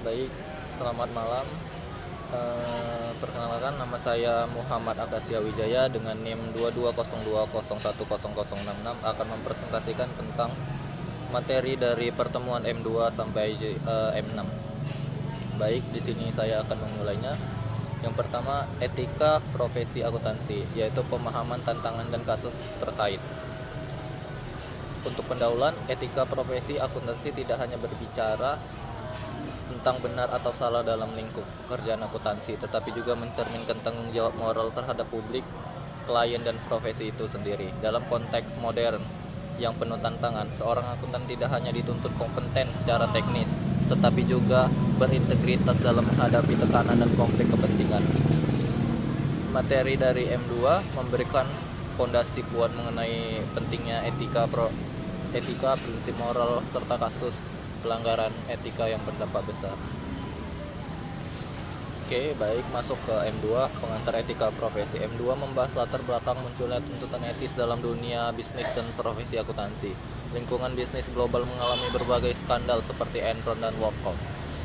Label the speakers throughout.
Speaker 1: Baik, selamat malam. Perkenalkan, nama saya Muhammad Akasia Wijaya dengan NIM 2202010066 akan mempresentasikan tentang materi dari pertemuan M2 sampai M6. Baik, di sini saya akan memulainya. Yang pertama, etika profesi akuntansi, yaitu pemahaman tantangan dan kasus terkait. Untuk pendahuluan, etika profesi akuntansi tidak hanya berbicara tentang benar atau salah dalam lingkup pekerjaan akuntansi, tetapi juga mencerminkan tanggung jawab moral terhadap publik, klien, dan profesi itu sendiri. Dalam konteks modern yang penuh tantangan, seorang akuntan tidak hanya dituntut kompeten secara teknis, tetapi juga berintegritas dalam menghadapi tekanan dan konflik kepentingan. Materi dari M2 memberikan fondasi kuat mengenai pentingnya etika, prinsip moral, serta kasus pelanggaran etika yang berdampak besar. Oke, baik, masuk ke M2, pengantar etika profesi. M2 membahas latar belakang munculnya tuntutan etis dalam dunia bisnis dan profesi akuntansi. Lingkungan bisnis global mengalami berbagai skandal seperti Enron dan WorldCom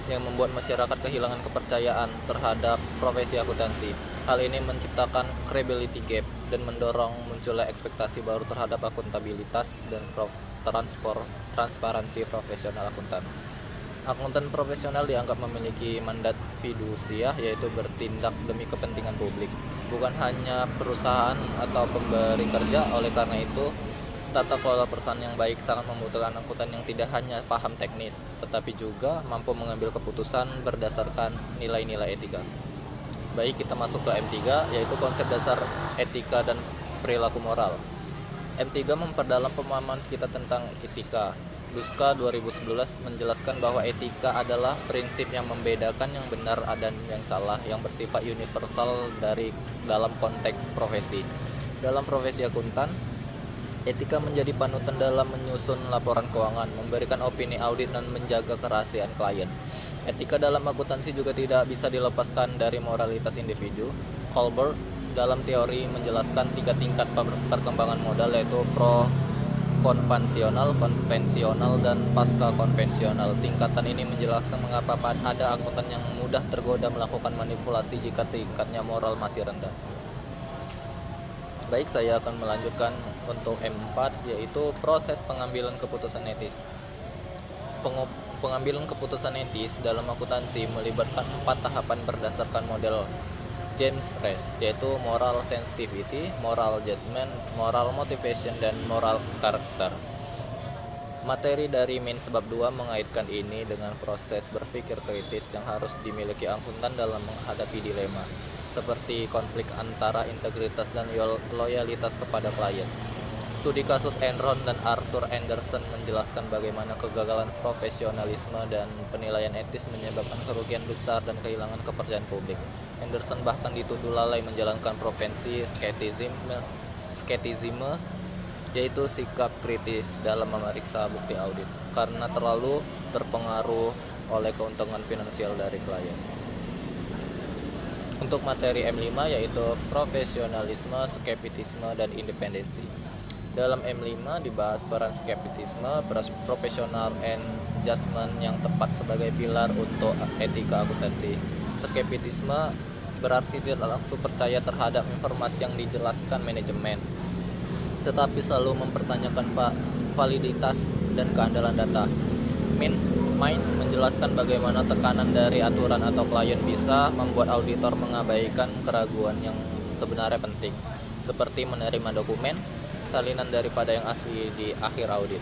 Speaker 1: yang membuat masyarakat kehilangan kepercayaan terhadap profesi akuntansi. Hal ini menciptakan credibility gap dan mendorong munculnya ekspektasi baru terhadap akuntabilitas dan transparansi profesional akuntan. Akuntan profesional dianggap memiliki mandat fidusiah, yaitu bertindak demi kepentingan publik, bukan hanya perusahaan atau pemberi kerja. Oleh karena itu, tata kelola perusahaan yang baik sangat membutuhkan akuntan yang tidak hanya paham teknis, tetapi juga mampu mengambil keputusan berdasarkan nilai-nilai etika. Baik, kita masuk ke M3, yaitu konsep dasar etika dan perilaku moral. M3 memperdalam pemahaman kita tentang etika. Duska 2011 menjelaskan bahwa etika adalah prinsip yang membedakan yang benar dan yang salah, yang bersifat universal dalam konteks profesi. Dalam profesi akuntan, etika menjadi panutan dalam menyusun laporan keuangan, memberikan opini audit, dan menjaga kerahasiaan klien. Etika dalam akuntansi juga tidak bisa dilepaskan dari moralitas individu. Colbert dalam teori menjelaskan 3 tingkat perkembangan modal, yaitu konvensional, dan pasca konvensional. Tingkatan ini menjelaskan mengapa ada akuntan yang mudah tergoda melakukan manipulasi jika tingkatnya moral masih rendah. Baik, saya akan melanjutkan untuk M4, yaitu proses pengambilan keputusan etis. Pengambilan keputusan etis dalam akuntansi melibatkan 4 tahapan berdasarkan model James Reyes, yaitu moral sensitivity, moral judgment, moral motivation, dan moral character. Materi dari Min sebab 2 mengaitkan ini dengan proses berpikir kritis yang harus dimiliki akuntan dalam menghadapi dilema, seperti konflik antara integritas dan loyalitas kepada klien. Studi kasus Enron dan Arthur Andersen menjelaskan bagaimana kegagalan profesionalisme dan penilaian etis menyebabkan kerugian besar dan kehilangan kepercayaan publik. Andersen bahkan dituduh lalai menjalankan profesi skeptisisme, yaitu sikap kritis dalam memeriksa bukti audit, karena terlalu terpengaruh oleh keuntungan finansial dari klien. Untuk materi M5, yaitu profesionalisme, skeptisisme, dan independensi. Dalam M5 dibahas peran skeptisisme, professional and judgment yang tepat sebagai pilar untuk etika akuntansi. Skeptisisme berarti tidak langsung percaya terhadap informasi yang dijelaskan manajemen, tetapi selalu mempertanyakan validitas dan keandalan data. Mainz menjelaskan bagaimana tekanan dari aturan atau klien bisa membuat auditor mengabaikan keraguan yang sebenarnya penting, seperti menerima dokumen salinan daripada yang asli di akhir audit.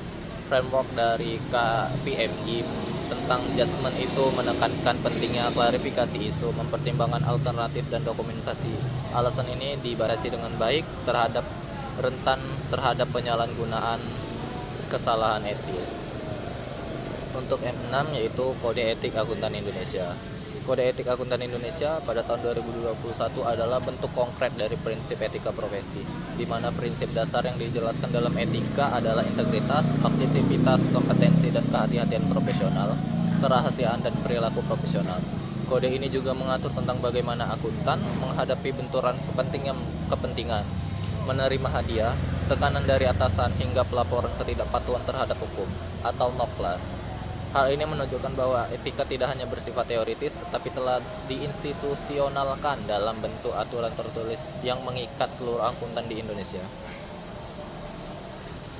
Speaker 1: Framework dari KPMG tentang judgment itu menekankan pentingnya klarifikasi isu, mempertimbangkan alternatif, dan dokumentasi. Alasan ini dibatasi dengan baik rentan terhadap penyalahgunaan kesalahan etis. Untuk M6, yaitu Kode Etik Akuntan Indonesia. Kode Etik Akuntan Indonesia pada tahun 2021 adalah bentuk konkret dari prinsip etika profesi, di mana prinsip dasar yang dijelaskan dalam etika adalah integritas, objektivitas, kompetensi, dan kehati-hatian profesional, kerahasiaan, dan perilaku profesional. Kode ini juga mengatur tentang bagaimana akuntan menghadapi benturan kepentingan, menerima hadiah, tekanan dari atasan, hingga pelaporan ketidakpatuhan terhadap hukum atau noklar. Hal ini menunjukkan bahwa etika tidak hanya bersifat teoritis, tetapi telah diinstitusionalkan dalam bentuk aturan tertulis yang mengikat seluruh akuntan di Indonesia.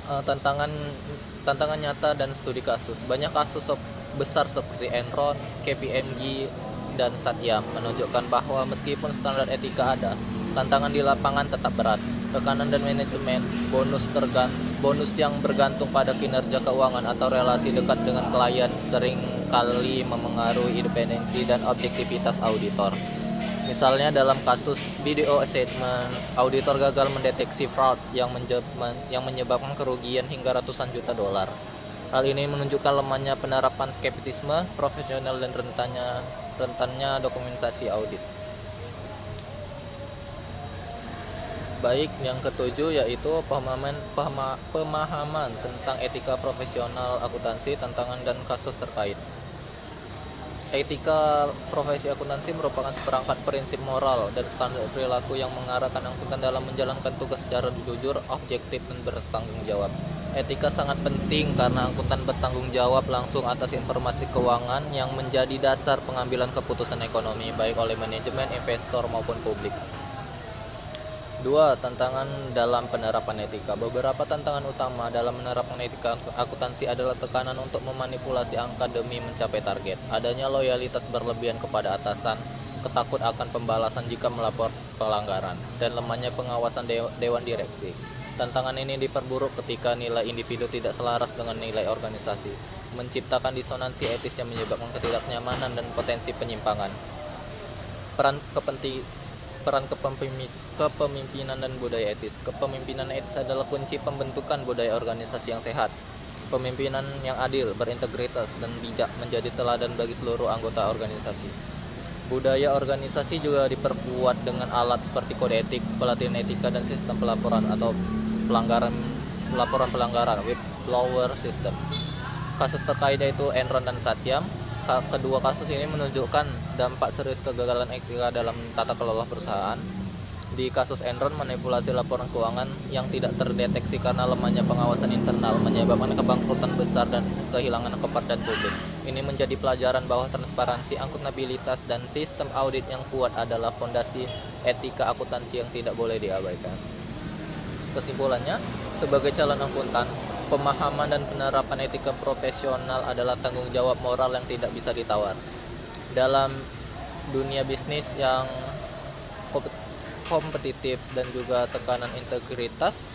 Speaker 1: Tantangan nyata dan studi kasus. Banyak kasus besar seperti Enron, KPMG, dan Satyam menunjukkan bahwa meskipun standar etika ada, tantangan di lapangan tetap berat. Tekanan dan manajemen, bonus yang bergantung pada kinerja keuangan atau relasi dekat dengan klien sering kali memengaruhi independensi dan objektivitas auditor. Misalnya dalam kasus BDO Assessment, auditor gagal mendeteksi fraud yang menyebabkan kerugian hingga ratusan juta dolar. Hal ini menunjukkan lemahnya penerapan skeptisisme profesional dan rentannya dokumentasi audit. Baik, yang ketujuh yaitu pemahaman tentang etika profesional akuntansi, tantangan dan kasus terkait. Etika profesi akuntansi merupakan seperangkat prinsip moral dan standar perilaku yang mengarahkan akuntan dalam menjalankan tugas secara jujur, objektif, dan bertanggung jawab. Etika sangat penting karena akuntan bertanggung jawab langsung atas informasi keuangan yang menjadi dasar pengambilan keputusan ekonomi baik oleh manajemen, investor maupun publik. 2. Tantangan dalam penerapan etika. Beberapa tantangan utama dalam menerapkan etika akuntansi adalah tekanan untuk memanipulasi angka demi mencapai target, adanya loyalitas berlebihan kepada atasan, ketakut akan pembalasan jika melapor pelanggaran, dan lemahnya pengawasan dewan direksi. Tantangan ini diperburuk ketika nilai individu tidak selaras dengan nilai organisasi, menciptakan disonansi etis yang menyebabkan ketidaknyamanan dan potensi penyimpangan. Peran kepemimpinan dan budaya etis. Kepemimpinan etis adalah kunci pembentukan budaya organisasi yang sehat. Pemimpinan yang adil, berintegritas, dan bijak menjadi teladan bagi seluruh anggota organisasi. Budaya organisasi juga diperkuat dengan alat seperti kode etik, pelatihan etika, dan sistem pelaporan atau laporan pelanggaran whistleblower system. Kasus terkait yaitu Enron dan Satyam. Kedua kasus ini menunjukkan dampak serius kegagalan etika dalam tata kelola perusahaan. Di kasus Enron, manipulasi laporan keuangan yang tidak terdeteksi karena lemahnya pengawasan internal menyebabkan kebangkrutan besar dan kehilangan kepercayaan publik. Ini menjadi pelajaran bahwa transparansi, akuntabilitas, dan sistem audit yang kuat adalah fondasi etika akuntansi yang tidak boleh diabaikan. Kesimpulannya, sebagai calon akuntan, pemahaman dan penerapan etika profesional adalah tanggung jawab moral yang tidak bisa ditawar. Dalam dunia bisnis yang kompetitif dan juga tekanan integritas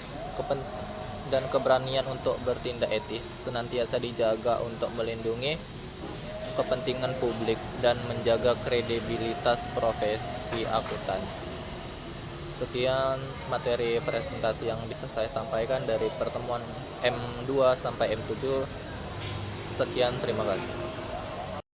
Speaker 1: dan keberanian untuk bertindak etis senantiasa dijaga untuk melindungi kepentingan publik dan menjaga kredibilitas profesi akuntansi. Sekian materi presentasi yang bisa saya sampaikan dari pertemuan M2 sampai M7. Sekian, terima kasih.